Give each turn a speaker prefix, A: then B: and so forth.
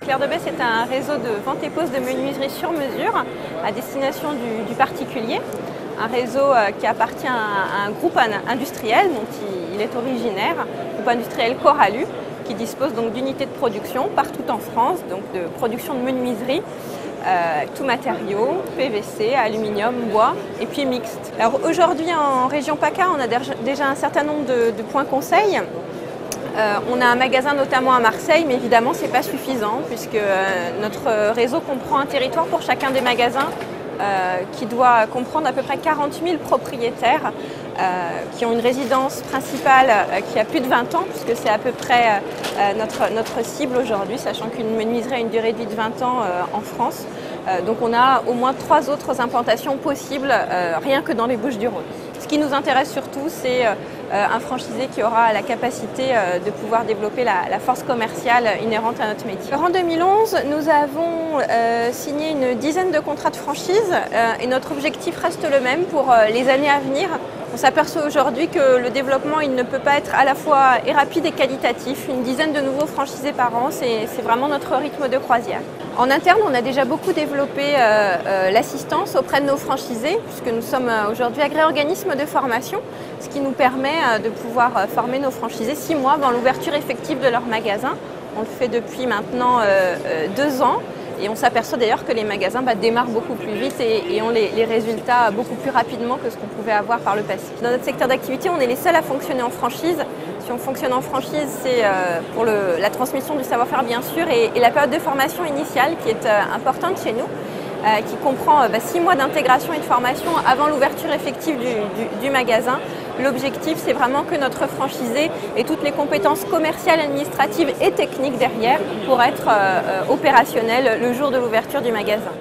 A: Claire de Besse est un réseau de vente et pose de menuiserie sur mesure à destination du particulier. Un réseau qui appartient à un groupe industriel dont il est originaire, un groupe industriel Coralu, qui dispose donc d'unités de production partout en France, donc de production de menuiserie, tout matériaux, PVC, aluminium, bois et puis mixte. Alors aujourd'hui en région PACA, on a déjà un certain nombre de points conseils. On a un magasin notamment à Marseille, mais évidemment ce n'est pas suffisant puisque notre réseau comprend un territoire pour chacun des magasins qui doit comprendre à peu près 40 000 propriétaires qui ont une résidence principale qui a plus de 20 ans, puisque c'est à peu près notre cible aujourd'hui, sachant qu'une menuiserie a une durée de vie de 20 ans en France. Donc on a au moins 3 autres implantations possibles, rien que dans les Bouches-du-Rhône. Ce qui nous intéresse surtout, c'est un franchisé qui aura la capacité de pouvoir développer la force commerciale inhérente à notre métier. En 2011, nous avons signé une dizaine de contrats de franchise et notre objectif reste le même pour les années à venir. On s'aperçoit aujourd'hui que le développement il ne peut pas être à la fois rapide et qualitatif. Une dizaine de nouveaux franchisés par an, c'est vraiment notre rythme de croisière. En interne, on a déjà beaucoup développé l'assistance auprès de nos franchisés, puisque nous sommes aujourd'hui agréé-organisme de formation, ce qui nous permet de pouvoir former nos franchisés 6 mois avant l'ouverture effective de leur magasin. On le fait depuis maintenant 2 ans. Et on s'aperçoit d'ailleurs que les magasins démarrent beaucoup plus vite et ont les résultats beaucoup plus rapidement que ce qu'on pouvait avoir par le passé. Dans notre secteur d'activité, on est les seuls à fonctionner en franchise. Si on fonctionne en franchise, c'est pour la transmission du savoir-faire bien sûr et la période de formation initiale qui est importante chez nous, qui comprend 6 mois d'intégration et de formation avant l'ouverture effective du magasin. L'objectif, c'est vraiment que notre franchisé ait toutes les compétences commerciales, administratives et techniques derrière pour être opérationnel le jour de l'ouverture du magasin.